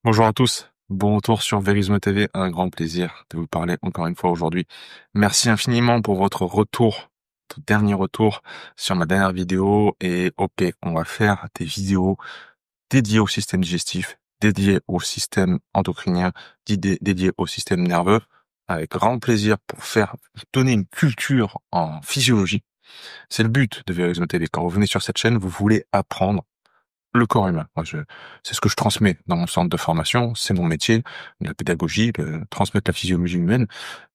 Bonjour à tous, bon retour sur Verismo TV, un grand plaisir de vous parler encore une fois aujourd'hui. Merci infiniment pour votre dernier retour sur ma dernière vidéo et ok, on va faire des vidéos dédiées au système digestif, dédiées au système endocrinien, dédiées au système nerveux, avec grand plaisir pour vous donner une culture en physiologie. C'est le but de Verismo TV. Quand vous venez sur cette chaîne, vous voulez apprendre le corps humain. C'est ce que je transmets dans mon centre de formation, c'est mon métier, la pédagogie, transmettre la physiologie humaine,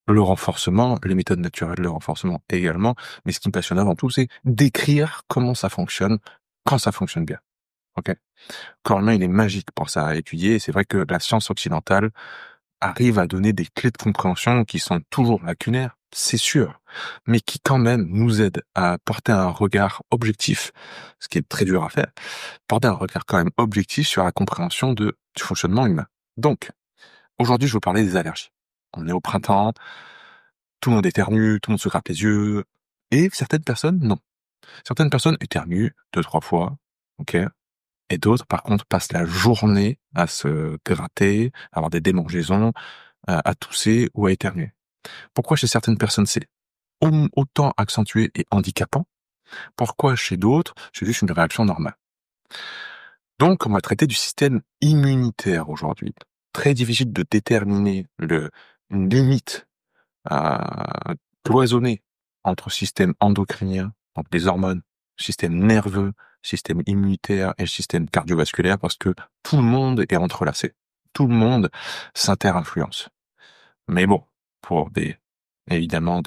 le renforcement, les méthodes naturelles, le renforcement également. Mais ce qui me passionne avant tout, c'est d'écrire comment ça fonctionne quand ça fonctionne bien. Ok. Le corps humain, il est magique pour ça à étudier. Et c'est vrai que la science occidentale arrive à donner des clés de compréhension qui sont toujours lacunaires, c'est sûr, mais qui quand même nous aident à porter un regard objectif, ce qui est très dur à faire, porter un regard quand même objectif sur la compréhension du fonctionnement humain. Donc, aujourd'hui, je vais vous parler des allergies. On est au printemps, tout le monde éternue, tout le monde se gratte les yeux, et certaines personnes, non. Certaines personnes éternuent 2, 3 fois, ok, et d'autres, par contre, passent la journée à se gratter, à avoir des démangeaisons, à tousser ou à éternuer. Pourquoi chez certaines personnes c'est autant accentué et handicapant? Pourquoi chez d'autres c'est juste une réaction normale? Donc on va traiter du système immunitaire aujourd'hui. Très difficile de déterminer une limite cloisonnée entre système endocrinien, donc les hormones, système nerveux, système immunitaire et le système cardiovasculaire parce que tout le monde est entrelacé. Tout le monde s'inter-influence. Mais bon, pour évidemment,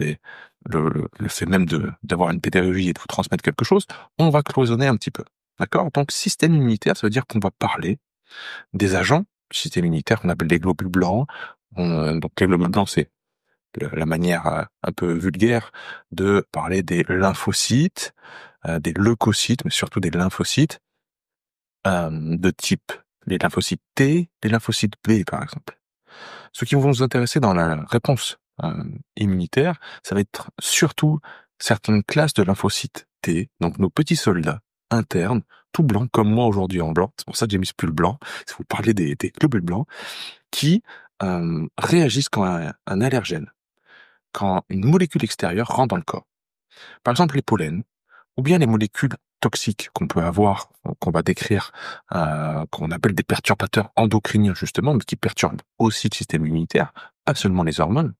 le fait même d'avoir une pédagogie et de vous transmettre quelque chose, on va cloisonner un petit peu. D'accord? Donc, système immunitaire, ça veut dire qu'on va parler des agents du système immunitaire qu'on appelle les globules blancs. Donc, les globules blancs, c'est la manière un peu vulgaire de parler des lymphocytes, des leucocytes, mais surtout des lymphocytes, de type les lymphocytes T, les lymphocytes B, par exemple. Ce qui vont nous intéresser dans la réponse immunitaire, ça va être surtout certaines classes de lymphocytes T, donc nos petits soldats internes, tout blancs, comme moi aujourd'hui en blanc, c'est pour ça que j'ai mis ce pull blanc, si vous parlez des globules blancs, qui réagissent quand un allergène, quand une molécule extérieure rentre dans le corps. Par exemple les pollens, ou bien les molécules toxiques qu'on peut avoir, qu'on va décrire, qu'on appelle des perturbateurs endocriniens justement, mais qui perturbent aussi le système immunitaire, pas seulement les hormones,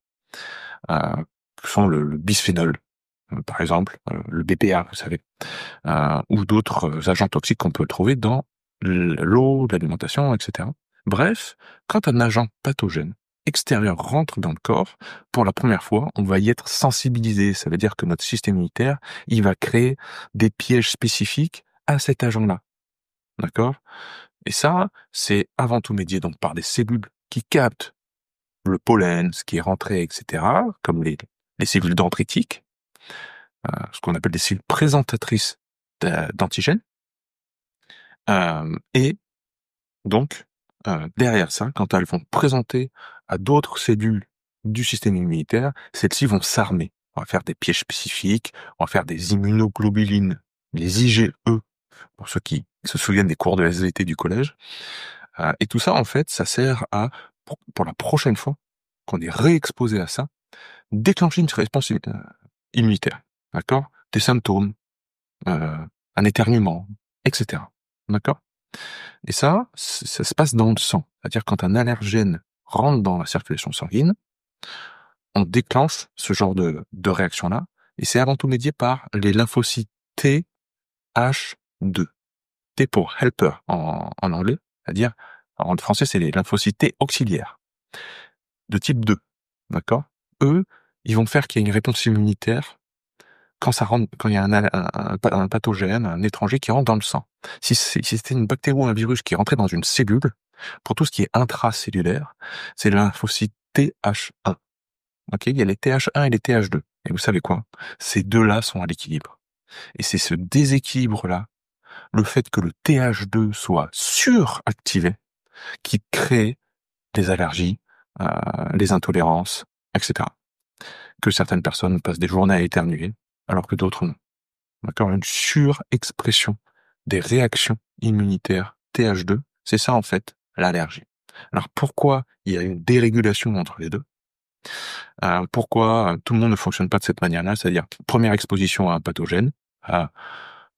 que sont le bisphénol, par exemple, le BPA, vous savez, ou d'autres agents toxiques qu'on peut trouver dans l'eau, l'alimentation, etc. Bref, quand un agent pathogène extérieur rentre dans le corps, pour la première fois, on va y être sensibilisé. Ça veut dire que notre système immunitaire, il va créer des pièges spécifiques à cet agent-là. D'accord? Et ça, c'est avant tout médié donc par des cellules qui captent le pollen, ce qui est rentré, etc., comme les cellules dendritiques, ce qu'on appelle des cellules présentatrices d'antigènes. Et donc, derrière ça, quand elles vont présenter à d'autres cellules du système immunitaire, celles-ci vont s'armer. On va faire des pièges spécifiques, on va faire des immunoglobulines, les IgE, pour ceux qui se souviennent des cours de SVT du collège. Et tout ça, en fait, ça sert à, pour la prochaine fois qu'on est réexposé à ça, déclencher une réponse immunitaire. D'accord? Des symptômes, un éternuement, etc. D'accord? Et ça se passe dans le sang. C'est-à-dire quand un allergène rentre dans la circulation sanguine, on déclenche ce genre de réaction-là, et c'est avant tout médié par les lymphocytes TH2. T pour helper en anglais, c'est-à-dire, en français, c'est les lymphocytes T auxiliaires, de type 2. D'accord? Eux, ils vont faire qu'il y a une réponse immunitaire quand ça rentre, quand il y a un pathogène, un étranger qui rentre dans le sang. Si c'était une bactérie ou un virus qui rentrait dans une cellule, pour tout ce qui est intracellulaire, c'est le lymphocyte TH1. Ok, il y a les TH1 et les TH2. Et vous savez quoi? Ces deux-là sont à l'équilibre. Et c'est ce déséquilibre-là, le fait que le TH2 soit suractivé, qui crée des allergies, les intolérances, etc. Que certaines personnes passent des journées à éternuer, alors que d'autres non. D'accord? Une surexpression des réactions immunitaires TH2, c'est ça en fait l'allergie. Alors pourquoi il y a une dérégulation entre les deux? Pourquoi tout le monde ne fonctionne pas de cette manière-là? C'est-à-dire, première exposition à un pathogène, à,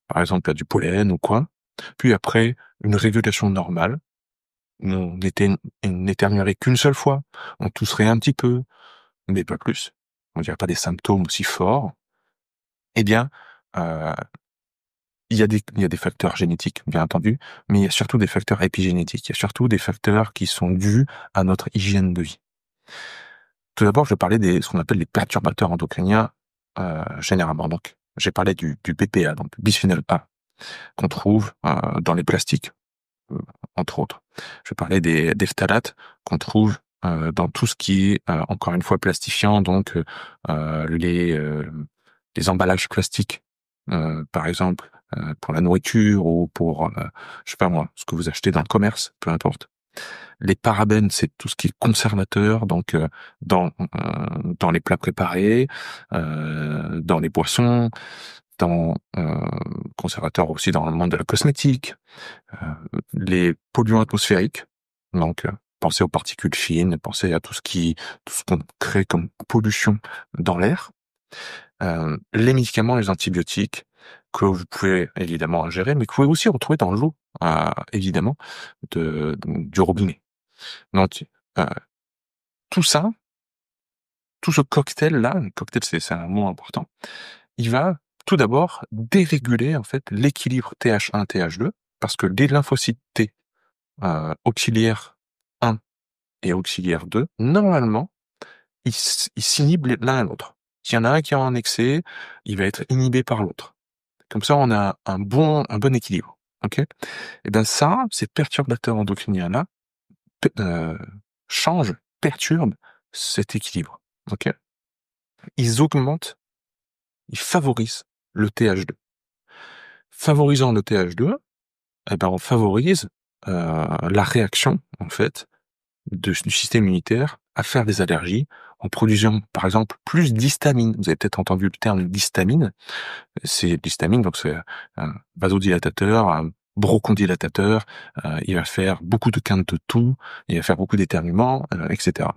par exemple à du pollen ou quoi, puis après une régulation normale, on n'éternuerait qu'une seule fois, on tousserait un petit peu, mais pas plus. On dirait pas des symptômes aussi forts. Eh bien, heu, il y a des facteurs génétiques, bien entendu, mais il y a surtout des facteurs épigénétiques. Il y a surtout des facteurs qui sont dus à notre hygiène de vie. Tout d'abord, je vais parler ce qu'on appelle les perturbateurs endocriniens, généralement. Donc, j'ai parlé du BPA, donc bisphénol A, qu'on trouve dans les plastiques, euh, entre autres. Je vais parler des phtalates qu'on trouve dans tout ce qui est, encore une fois, plastifiant, donc les emballages plastiques, par exemple, pour la nourriture ou pour, je sais pas moi, ce que vous achetez dans le commerce, peu importe. Les parabènes, c'est tout ce qui est conservateur, donc dans les plats préparés, dans les boissons, dans conservateurs aussi dans le monde de la cosmétique, les polluants atmosphériques, donc pensez aux particules fines, pensez à tout ce qu'on crée comme pollution dans l'air, les médicaments, les antibiotiques que vous pouvez évidemment ingérer, mais que vous pouvez aussi retrouver dans l'eau, évidemment, du robinet. Donc, heu, tout ça, tout ce cocktail-là, cocktail c'est un mot important, il va tout d'abord déréguler en fait l'équilibre TH1, TH2, parce que les lymphocytes T, auxiliaires 1 et auxiliaire 2, normalement, ils s'inhibent l'un à l'autre. S'il y en a un qui est en excès, il va être inhibé par l'autre. Comme ça, on a un bon équilibre. OK? Et ben ça, ces perturbateurs endocriniens-là, p changent, perturbent cet équilibre. OK? Ils augmentent, ils favorisent le TH2. Favorisant le TH2, eh ben, on favorise, la réaction, en fait, du système immunitaire à faire des allergies en produisant, par exemple, plus d'histamine. Vous avez peut-être entendu le terme d'histamine. C'est l'histamine, donc c'est un vasodilatateur, un bronchodilatateur, il va faire beaucoup de quintes de toux, il va faire beaucoup d'éternuements, etc.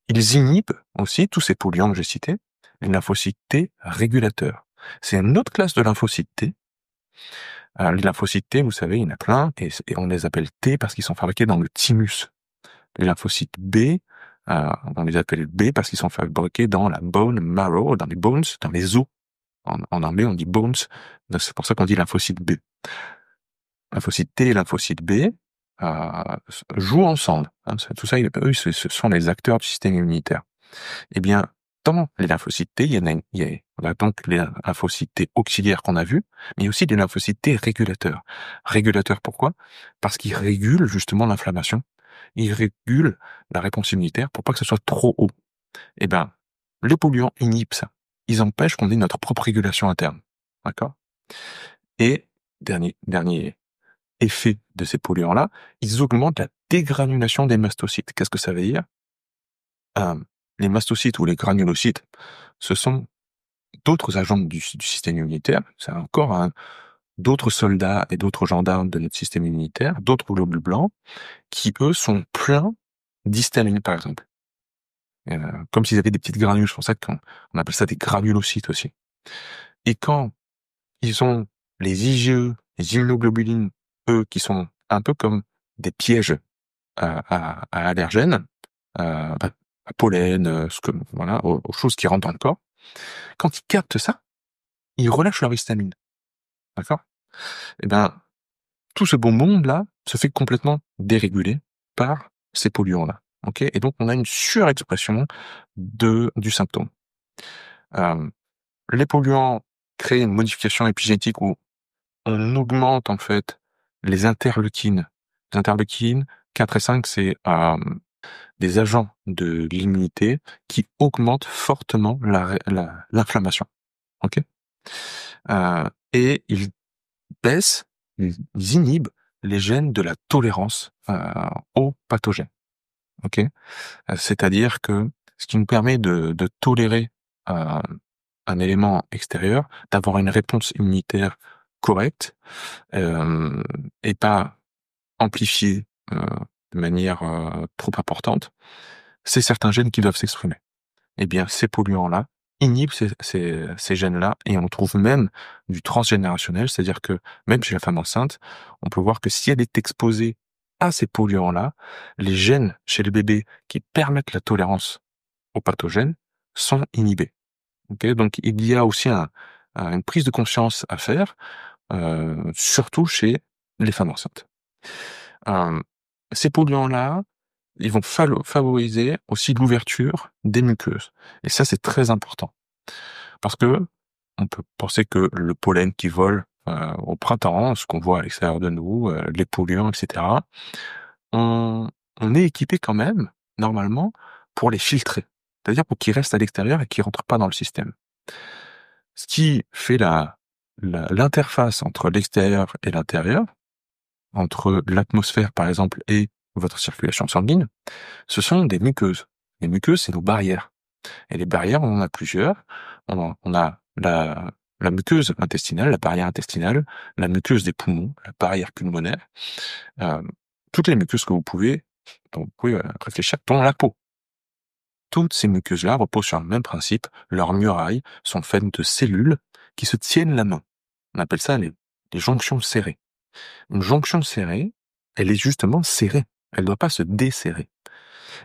Ils inhibent aussi tous ces polluants que j'ai cités, les lymphocytes T régulateurs. C'est une autre classe de lymphocytes T. Les lymphocytes T, vous savez, il y en a plein, et on les appelle T parce qu'ils sont fabriqués dans le thymus. Les lymphocytes B, on les appelle B parce qu'ils sont fabriqués dans la bone marrow, dans les bones, dans les os. En anglais, on dit bones, donc c'est pour ça qu'on dit lymphocyte B. Lymphocyte T et lymphocyte B jouent ensemble. Hein, tout ça, eux, ce sont les acteurs du système immunitaire. Eh bien, dans les lymphocytes T, on a donc les lymphocytes T auxiliaires qu'on a vus, mais il y a aussi des lymphocytes T régulateurs. Régulateurs pourquoi? Parce qu'ils régulent justement l'inflammation. Ils régulent la réponse immunitaire pour pas que ce soit trop haut. Eh ben, les polluants inhibent ça. Ils empêchent qu'on ait notre propre régulation interne. D'accord? Et dernier effet de ces polluants-là, ils augmentent la dégranulation des mastocytes. Qu'est-ce que ça veut dire? Les mastocytes ou les granulocytes, ce sont d'autres agents du système immunitaire. C'est encore d'autres soldats et d'autres gendarmes de notre système immunitaire, d'autres globules blancs, qui eux sont pleins d'histamine, par exemple. Comme s'ils avaient des petites granules. C'est pour ça qu'on appelle ça des granulocytes aussi. Et quand ils ont les IgE, les immunoglobulines, eux, qui sont un peu comme des pièges à allergènes, à pollen, voilà, aux choses qui rentrent dans le corps, quand ils captent ça, ils relâchent leur histamine. D'accord? Eh ben, tout ce beau monde-là se fait complètement déréguler par ces polluants-là. OK? Et donc, on a une surexpression du symptôme. Les polluants créent une modification épigénétique où on augmente, en fait, les interleukines. Les interleukines 4 et 5, c'est des agents de l'immunité qui augmentent fortement l'inflammation. OK? Et ils baissent, ils inhibent les gènes de la tolérance aux pathogènes. OK? C'est-à-dire que ce qui nous permet de tolérer un élément extérieur, d'avoir une réponse immunitaire correcte, et pas amplifiée, de manière trop importante, c'est certains gènes qui doivent s'exprimer. Eh bien, ces polluants-là inhibent ces gènes-là, et on trouve même du transgénérationnel, c'est-à-dire que même chez la femme enceinte, on peut voir que si elle est exposée à ces polluants-là, les gènes chez le bébé qui permettent la tolérance aux pathogènes sont inhibés. Okay, donc il y a aussi une prise de conscience à faire, surtout chez les femmes enceintes. Ces polluants-là, ils vont favoriser aussi l'ouverture des muqueuses. Et ça, c'est très important. Parce que on peut penser que le pollen qui vole au printemps, ce qu'on voit à l'extérieur de nous, les polluants, etc., on est équipé quand même, normalement, pour les filtrer. C'est-à-dire pour qu'ils restent à l'extérieur et qu'ils rentrent pas dans le système. Ce qui fait l'interface entre l'extérieur et l'intérieur, entre l'atmosphère, par exemple, et votre circulation sanguine, ce sont des muqueuses. Les muqueuses, c'est nos barrières. Et les barrières, on en a plusieurs. On a la muqueuse intestinale, la barrière intestinale, la muqueuse des poumons, la barrière pulmonaire, toutes les muqueuses dont vous pouvez réfléchir, dont la peau. Toutes ces muqueuses-là reposent sur le même principe. Leurs murailles sont faites de cellules qui se tiennent la main. On appelle ça les jonctions serrées. Une jonction serrée, elle est justement serrée. Elle ne doit pas se desserrer.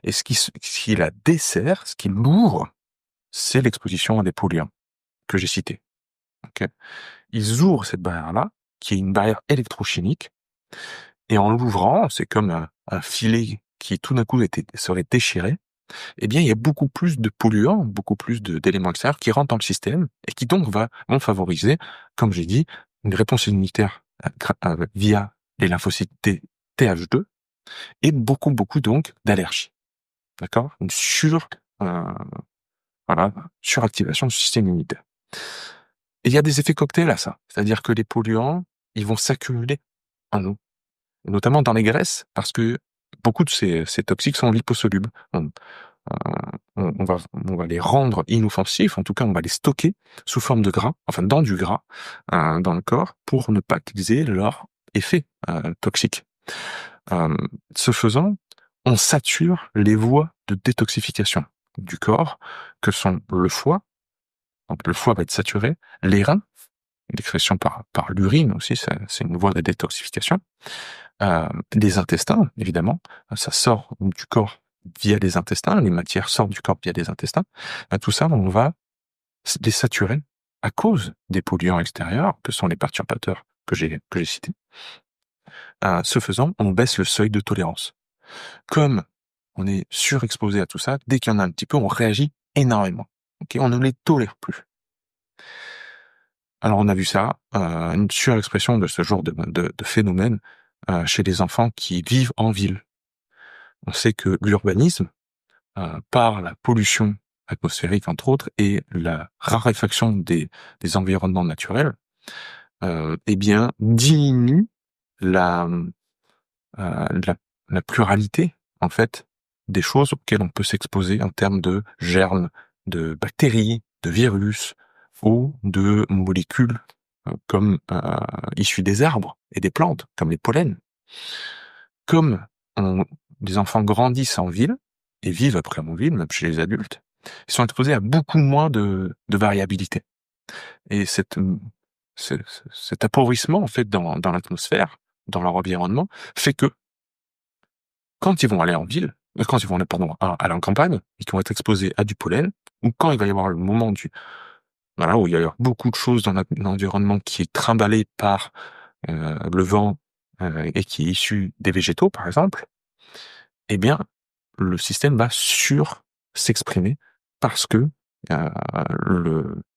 Et ce qui la desserre, ce qui l'ouvre, c'est l'exposition à des polluants que j'ai cités. Okay, ils ouvrent cette barrière-là, qui est une barrière électrochimique, et en l'ouvrant, c'est comme un filet qui tout d'un coup serait déchiré. Eh bien, il y a beaucoup plus de polluants, beaucoup plus d'éléments extérieurs qui rentrent dans le système et qui donc vont favoriser, comme j'ai dit, une réponse immunitaire via les lymphocytes TH2 et beaucoup donc d'allergies. D'accord? Une suractivation du système immunitaire. Et il y a des effets cocktails à ça. C'est-à-dire que les polluants, ils vont s'accumuler en nous. Notamment dans les graisses, parce que beaucoup de ces toxiques sont liposolubles. On va les rendre inoffensifs, en tout cas on va les stocker sous forme de gras, enfin dans du gras, dans le corps, pour ne pas qu'ils aient leur effet toxique. Ce faisant, on sature les voies de détoxification du corps, que sont le foie, donc le foie va être saturé, les reins, l'excrétion par l'urine aussi, c'est une voie de détoxification, les intestins, évidemment, ça sort du corps via les intestins, les matières sortent du corps via les intestins, tout ça, on va les saturer à cause des polluants extérieurs, que sont les perturbateurs que j'ai cités. Ce faisant, on baisse le seuil de tolérance. Comme on est surexposé à tout ça, dès qu'il y en a un petit peu, on réagit énormément. Okay, on ne les tolère plus. Alors on a vu ça, une surexpression de ce genre de phénomène chez les enfants qui vivent en ville. On sait que l'urbanisme, par la pollution atmosphérique entre autres et la raréfaction des environnements naturels, eh bien diminue la pluralité en fait des choses auxquelles on peut s'exposer en termes de germes, de bactéries, de virus ou de molécules comme issues des arbres et des plantes, comme les pollens. Comme les enfants grandissent en ville et vivent après en ville, même chez les adultes, ils sont exposés à beaucoup moins de variabilité. Et cet appauvrissement en fait dans l'atmosphère, dans leur environnement, fait que quand ils vont aller en ville, quand ils vont aller aller en campagne, et qu'ils vont être exposés à du pollen, ou quand il va y avoir le moment où il y a beaucoup de choses dans l'environnement qui est trimballé par le vent et qui est issu des végétaux, par exemple, eh bien, le système va s'exprimer parce que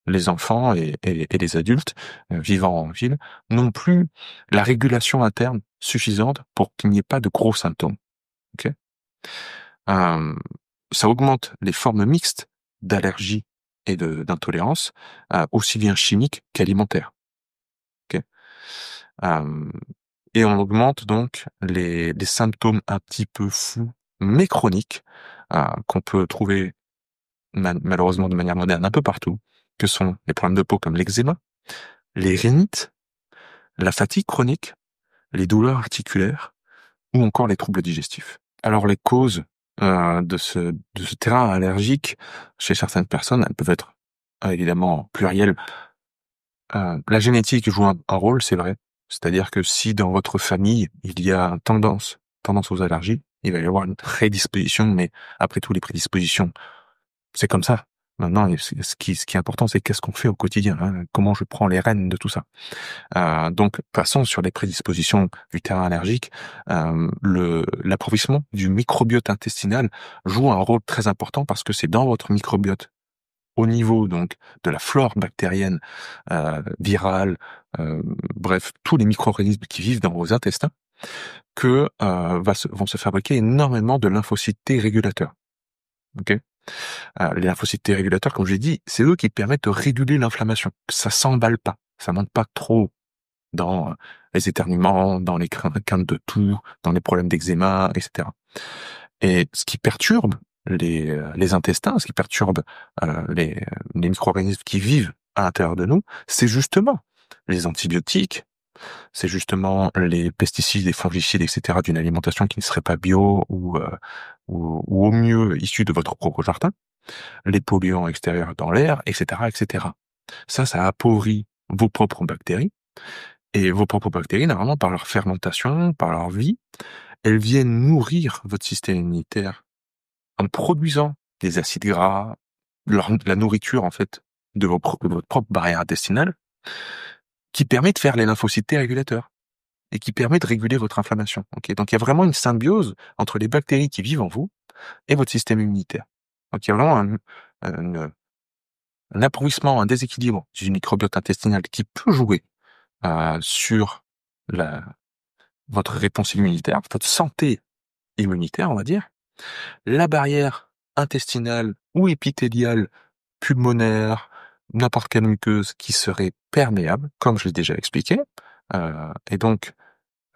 les enfants et les adultes vivant en ville n'ont plus la régulation interne suffisante pour qu'il n'y ait pas de gros symptômes. Okay, ça augmente les formes mixtes d'allergie et d'intolérance, aussi bien chimiques qu'alimentaires. Okay, et on augmente donc les symptômes un petit peu fous, mais chroniques, qu'on peut trouver malheureusement de manière moderne un peu partout, que sont les problèmes de peau comme l'eczéma, les rhinites, la fatigue chronique, les douleurs articulaires ou encore les troubles digestifs. Alors les causes de ce terrain allergique chez certaines personnes, elles peuvent être évidemment plurielles. La génétique joue un rôle, c'est vrai. C'est-à-dire que si dans votre famille il y a tendance aux allergies, il va y avoir une prédisposition, mais après tout les prédispositions, c'est comme ça. Maintenant, ce qui est important, c'est qu'est-ce qu'on fait au quotidien, hein, comment je prends les rênes de tout ça. Donc, passons sur les prédispositions du terrain allergique. L'appauvrissement du microbiote intestinal joue un rôle très important parce que c'est dans votre microbiote, au niveau donc de la flore bactérienne, virale, bref, tous les micro-organismes qui vivent dans vos intestins, que vont se fabriquer énormément de lymphocytes T régulateurs. Ok. Les lymphocytes T régulateurs, comme je l'ai dit, c'est eux qui permettent de réguler l'inflammation. Ça s'emballe pas, ça monte pas trop dans les éternuements, dans les quintes de toux, dans les problèmes d'eczéma, etc. Et ce qui perturbe les intestins, ce qui perturbe les micro-organismes qui vivent à l'intérieur de nous, c'est justement les antibiotiques, c'est justement les pesticides, les fongicides, etc. d'une alimentation qui ne serait pas bio ou au mieux issue de votre propre jardin, les polluants extérieurs dans l'air, etc., etc. Ça appauvrit vos propres bactéries. Et vos propres bactéries, normalement, par leur fermentation, par leur vie, elles viennent nourrir votre système immunitaire en produisant des acides gras, la nourriture, en fait, de votre propre barrière intestinale, qui permet de faire les lymphocytes T régulateurs et qui permet de réguler votre inflammation. Okay, donc, il y a vraiment une symbiose entre les bactéries qui vivent en vous et votre système immunitaire. Donc, il y a vraiment un appauvrissement, un déséquilibre du microbiote intestinal qui peut jouer sur votre réponse immunitaire, votre santé immunitaire, on va dire. La barrière intestinale ou épithéliale, pulmonaire, n'importe quelle muqueuse qui serait perméable, comme je l'ai déjà expliqué. Et donc,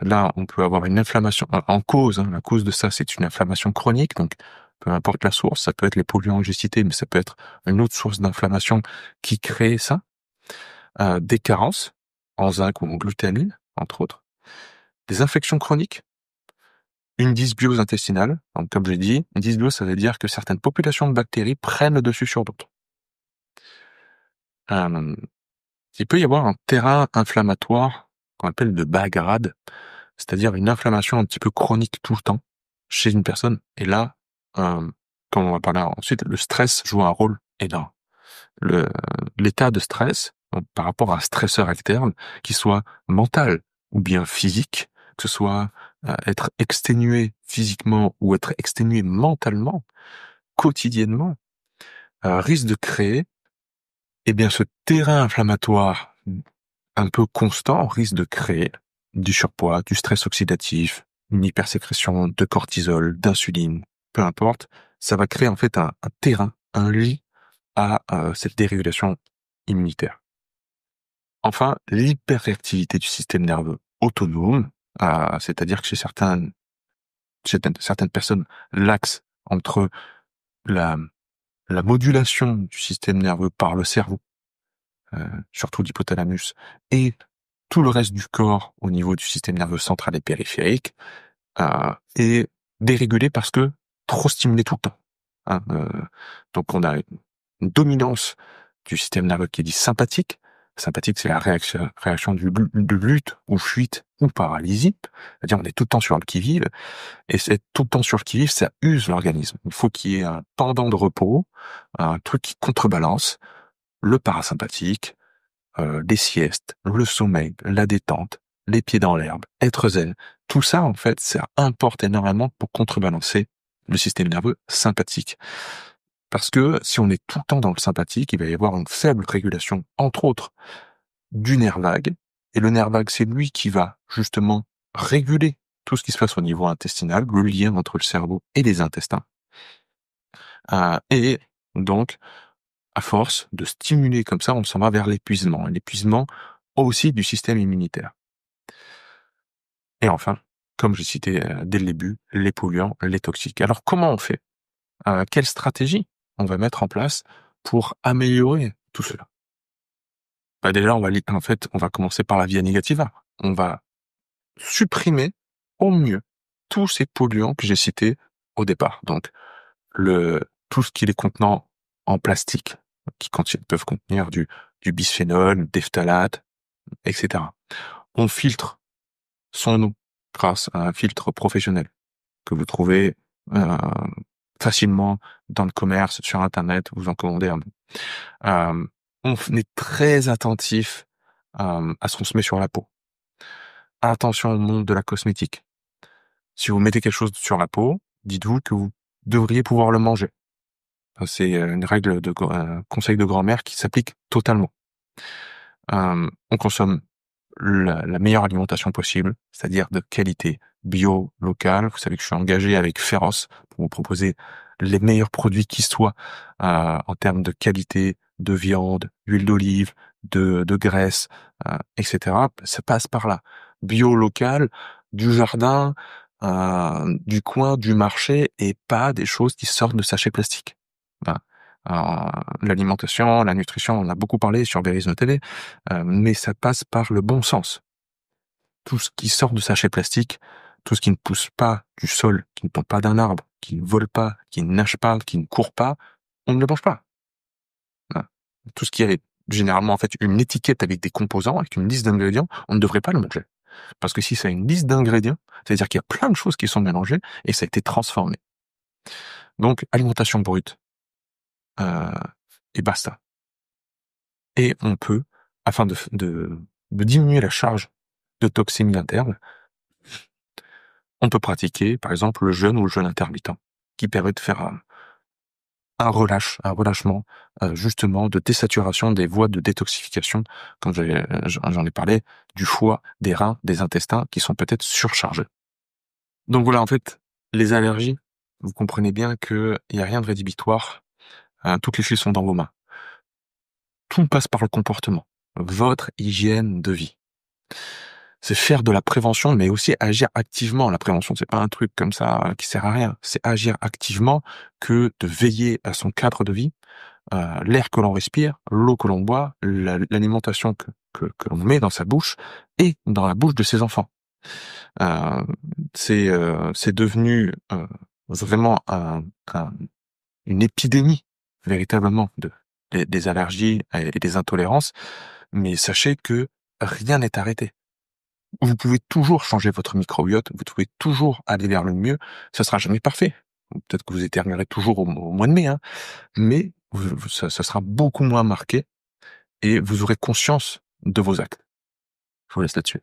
là, on peut avoir une inflammation en cause. Hein, la cause de ça, c'est une inflammation chronique. Donc, peu importe la source, ça peut être les polluants que j'ai cités, mais ça peut être une autre source d'inflammation qui crée ça. Des carences en zinc ou en glutamine, entre autres. Des infections chroniques, une dysbiose intestinale. Donc, comme j'ai dit, une dysbiose, ça veut dire que certaines populations de bactéries prennent le dessus sur d'autres. Il peut y avoir un terrain inflammatoire qu'on appelle de bas grade, c'est-à-dire une inflammation un petit peu chronique tout le temps chez une personne. Et là, comme on va parler ensuite, le stress joue un rôle énorme. L'état de stress, donc, par rapport à un stresseur externe, qu'il soit mental ou bien physique, que ce soit être exténué physiquement ou être exténué mentalement, quotidiennement, risque de créer, eh bien, ce terrain inflammatoire un peu constant risque de créer du surpoids, du stress oxydatif, une hypersécrétion de cortisol, d'insuline, peu importe. Ça va créer en fait un terrain, un lit à cette dérégulation immunitaire. Enfin, l'hyperréactivité du système nerveux autonome, c'est-à-dire que chez certaines personnes, l'axe entre la modulation du système nerveux par le cerveau, surtout l'hypothalamus, et tout le reste du corps au niveau du système nerveux central et périphérique, est dérégulé parce que trop stimulé tout le temps. Hein, donc on a une dominance du système nerveux qui est dit sympathique. Sympathique, c'est la réaction de lutte ou fuite ou paralysie. C'est-à-dire on est tout le temps sur le qui-vive. Et c'est tout le temps sur le qui-vive, ça use l'organisme. Il faut qu'il y ait un pendant de repos, un truc qui contrebalance le parasympathique, les siestes, le sommeil, la détente, les pieds dans l'herbe, être zen. Tout ça, en fait, ça importe énormément pour contrebalancer le système nerveux sympathique. Parce que si on est tout le temps dans le sympathique, il va y avoir une faible régulation, entre autres, du nerf vague. Et le nerf vague, c'est lui qui va justement réguler tout ce qui se passe au niveau intestinal, le lien entre le cerveau et les intestins. Et donc, à force de stimuler comme ça, on s'en va vers l'épuisement. L'épuisement aussi du système immunitaire. Et enfin, comme j'ai cité dès le début, les polluants, les toxiques. Alors comment on fait? Quelle stratégie on va mettre en place pour améliorer tout cela? Bah déjà, on va commencer par la via negativa. On va supprimer au mieux tous ces polluants que j'ai cités au départ. Donc, tout ce qui est contenant en plastique, peuvent contenir du bisphénol, des phtalates, etc. On filtre son eau grâce à un filtre professionnel que vous trouvez euh, facilement dans le commerce, sur Internet, vous en commandez un. On est très attentif à ce qu'on se met sur la peau. Attention au monde de la cosmétique. Si vous mettez quelque chose sur la peau, dites-vous que vous devriez pouvoir le manger. C'est une règle conseil de grand-mère qui s'applique totalement. On consomme la meilleure alimentation possible, c'est-à-dire de qualité, bio, locale. Vous savez que je suis engagé avec Féroce pour vous proposer les meilleurs produits qui soient en termes de qualité, de viande, d'huile d'olive, de graisse, etc. Ça passe par là. Bio, local, du jardin, du coin, du marché, et pas des choses qui sortent de sachets plastiques. Voilà. L'alimentation, la nutrition, on en a beaucoup parlé sur Verisme TV, mais ça passe par le bon sens. Tout ce qui sort de sachets plastiques, tout ce qui ne pousse pas du sol, qui ne tombe pas d'un arbre, qui ne vole pas, qui ne nage pas, qui ne court pas, on ne le mange pas. Voilà. Tout ce qui est généralement en fait une étiquette avec des composants, avec une liste d'ingrédients, on ne devrait pas le manger. Parce que si ça a une liste d'ingrédients, c'est-à-dire qu'il y a plein de choses qui sont mélangées et ça a été transformé. Donc, alimentation brute. Et basta. Et on peut, afin de diminuer la charge de toxémie interne, on peut pratiquer, par exemple, le jeûne ou le jeûne intermittent, qui permet de faire un relâchement, justement, de désaturation des voies de détoxification, comme j'en ai parlé, du foie, des reins, des intestins, qui sont peut-être surchargés. Donc voilà, en fait, les allergies, vous comprenez bien qu'il n'y a rien de rédhibitoire, toutes les clés sont dans vos mains. Tout passe par le comportement, votre hygiène de vie. C'est faire de la prévention, mais aussi agir activement. La prévention, c'est pas un truc comme ça qui sert à rien. C'est agir activement que de veiller à son cadre de vie, l'air que l'on respire, l'eau que l'on boit, l'alimentation que l'on met dans sa bouche et dans la bouche de ses enfants. C'est devenu vraiment une épidémie véritablement des allergies et des intolérances. Mais sachez que rien n'est arrêté. Vous pouvez toujours changer votre microbiote, vous pouvez toujours aller vers le mieux. Ça sera jamais parfait. Peut-être que vous éternuerez toujours au mois de mai, hein, mais ça sera beaucoup moins marqué et vous aurez conscience de vos actes. Je vous laisse là-dessus.